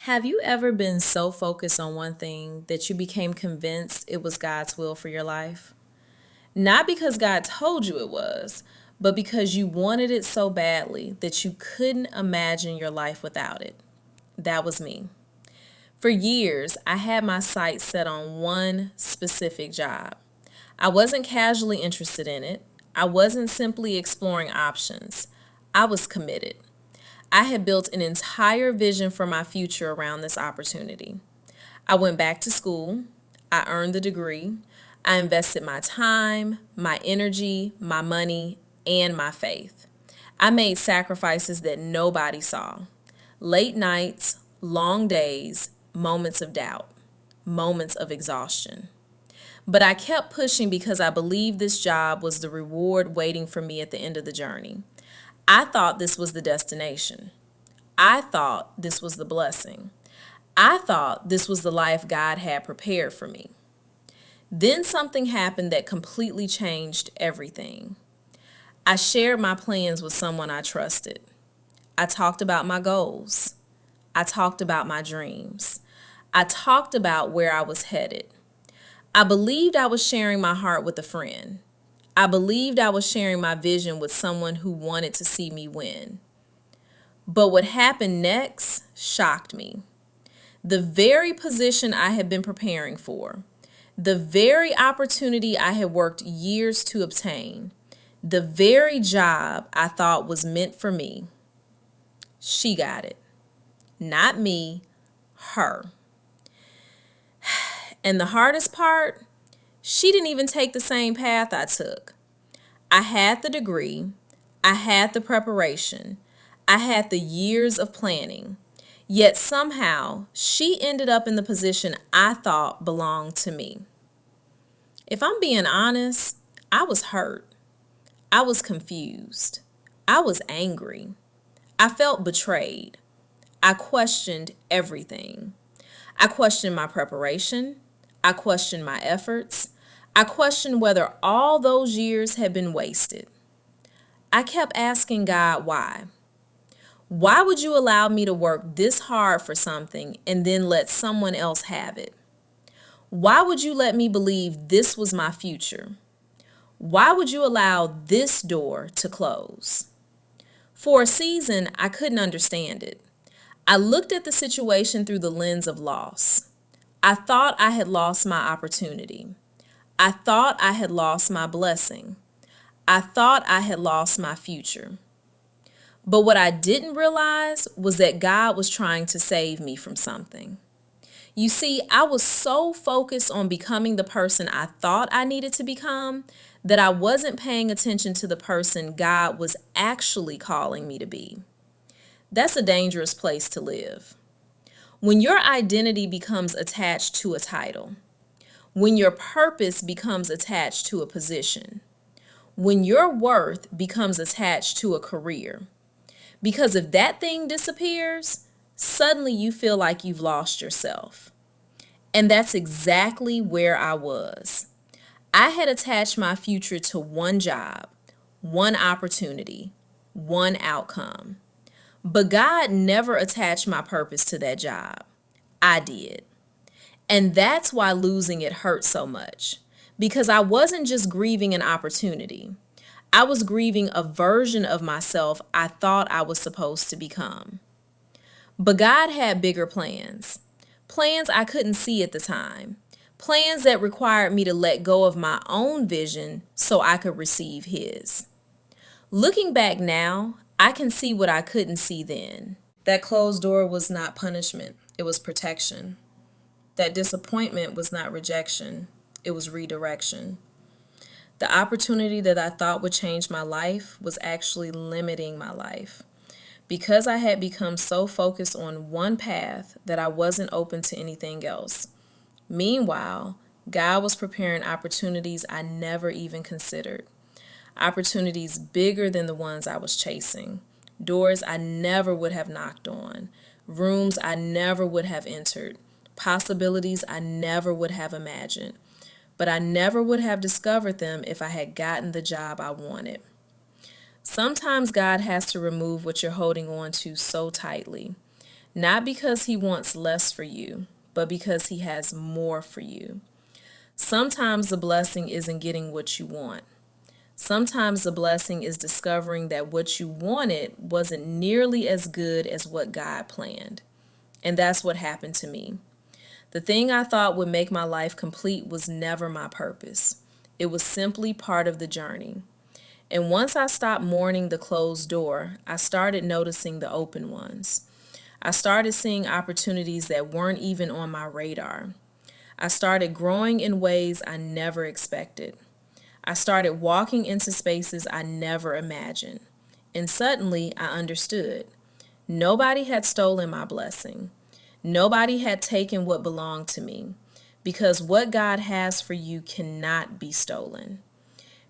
Have you ever been so focused on one thing that you became convinced it was God's will for your life? Not because God told you it was, but because you wanted it so badly that you couldn't imagine your life without it. That was me. For years, I had my sights set on one specific job. I wasn't casually interested in it. I wasn't simply exploring options. I was committed. I had built an entire vision for my future around this opportunity. I went back to school. I earned the degree. I invested my time, my energy, my money, and my faith. I made sacrifices that nobody saw. Late nights, long days, moments of doubt, moments of exhaustion. But I kept pushing because I believed this job was the reward waiting for me at the end of the journey. I thought this was the destination. I thought this was the blessing. I thought this was the life God had prepared for me. Then something happened that completely changed everything. I shared my plans with someone I trusted. I talked about my goals. I talked about my dreams. I talked about where I was headed. I believed I was sharing my heart with a friend. I believed I was sharing my vision with someone who wanted to see me win. But what happened next shocked me. The very position I had been preparing for, the very opportunity I had worked years to obtain, the very job I thought was meant for me, she got it. Not me, her. And the hardest part, she didn't even take the same path I took. I had the degree, I had the preparation, I had the years of planning, yet somehow she ended up in the position I thought belonged to me. If I'm being honest, I was hurt. I was confused. I was angry. I felt betrayed. I questioned everything. I questioned my preparation. I questioned my efforts. I questioned whether all those years had been wasted. I kept asking God why. Why would you allow me to work this hard for something and then let someone else have it? Why would you let me believe this was my future? Why would you allow this door to close? For a season, I couldn't understand it. I looked at the situation through the lens of loss. I thought I had lost my opportunity. I thought I had lost my blessing. I thought I had lost my future. But what I didn't realize was that God was trying to save me from something. You see, I was so focused on becoming the person I thought I needed to become that I wasn't paying attention to the person God was actually calling me to be. That's a dangerous place to live. When your identity becomes attached to a title, when your purpose becomes attached to a position, when your worth becomes attached to a career. Because if that thing disappears, suddenly you feel like you've lost yourself. And that's exactly where I was. I had attached my future to one job, one opportunity, one outcome. But God never attached my purpose to that job. I did. And that's why losing it hurt so much. Because I wasn't just grieving an opportunity. I was grieving a version of myself I thought I was supposed to become. But God had bigger plans. Plans I couldn't see at the time. Plans that required me to let go of my own vision so I could receive His. Looking back now, I can see what I couldn't see then. That closed door was not punishment, it was protection. That disappointment was not rejection, it was redirection. The opportunity that I thought would change my life was actually limiting my life. Because I had become so focused on one path that I wasn't open to anything else. Meanwhile, God was preparing opportunities I never even considered. Opportunities bigger than the ones I was chasing. Doors I never would have knocked on. Rooms I never would have entered. Possibilities I never would have imagined. But I never would have discovered them if I had gotten the job I wanted. Sometimes God has to remove what you're holding on to so tightly. Not because he wants less for you, but because he has more for you. Sometimes the blessing isn't getting what you want. Sometimes the blessing is discovering that what you wanted wasn't nearly as good as what God planned. And that's what happened to me. The thing I thought would make my life complete was never my purpose. It was simply part of the journey. And once I stopped mourning the closed door, I started noticing the open ones. I started seeing opportunities that weren't even on my radar. I started growing in ways I never expected. I started walking into spaces I never imagined. And suddenly I understood. Nobody had stolen my blessing. Nobody had taken what belonged to me. Because what God has for you cannot be stolen.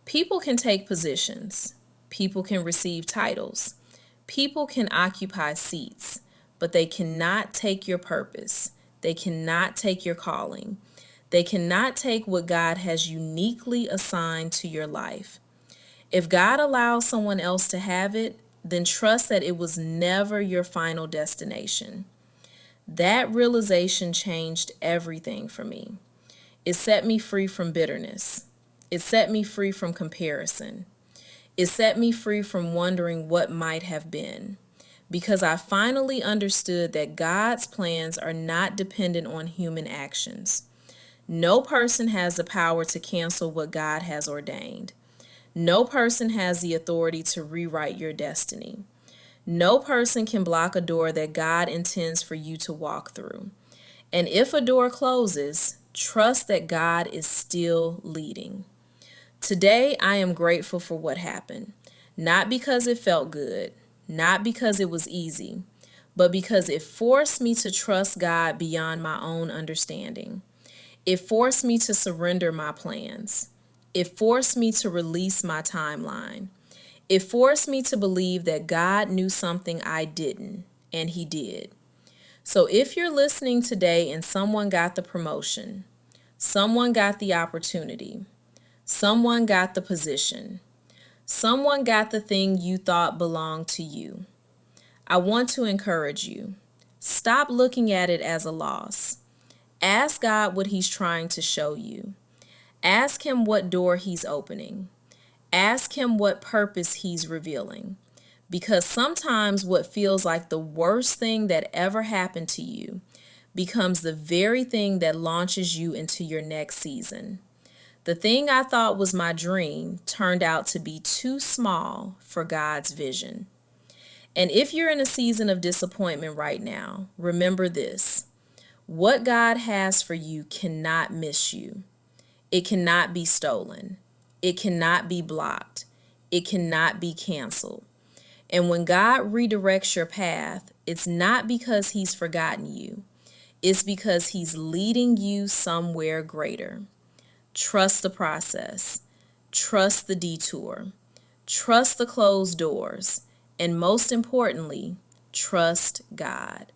People can take positions. People can receive titles. People can occupy seats. But they cannot take your purpose. They cannot take your calling. They cannot take what God has uniquely assigned to your life. If God allows someone else to have it, then trust that it was never your final destination. That realization changed everything for me. It set me free from bitterness. It set me free from comparison. It set me free from wondering what might have been. Because I finally understood that God's plans are not dependent on human actions. No person has the power to cancel what God has ordained. No person has the authority to rewrite your destiny. No person can block a door that God intends for you to walk through. And if a door closes, trust that God is still leading. Today, I am grateful for what happened. Not because it felt good, not because it was easy, but because it forced me to trust God beyond my own understanding. It forced me to surrender my plans. It forced me to release my timeline. It forced me to believe that God knew something I didn't, and He did. So if you're listening today and someone got the promotion, someone got the opportunity, someone got the position, someone got the thing you thought belonged to you, I want to encourage you. Stop looking at it as a loss. Ask God what He's trying to show you. Ask Him what door He's opening. Ask Him what purpose He's revealing. Because sometimes what feels like the worst thing that ever happened to you becomes the very thing that launches you into your next season. The thing I thought was my dream turned out to be too small for God's vision. And if you're in a season of disappointment right now, remember this. What God has for you cannot miss you. It cannot be stolen. It cannot be blocked. It cannot be canceled. And when God redirects your path, it's not because He's forgotten you. It's because He's leading you somewhere greater. Trust the process. Trust the detour. Trust the closed doors. And most importantly, trust God.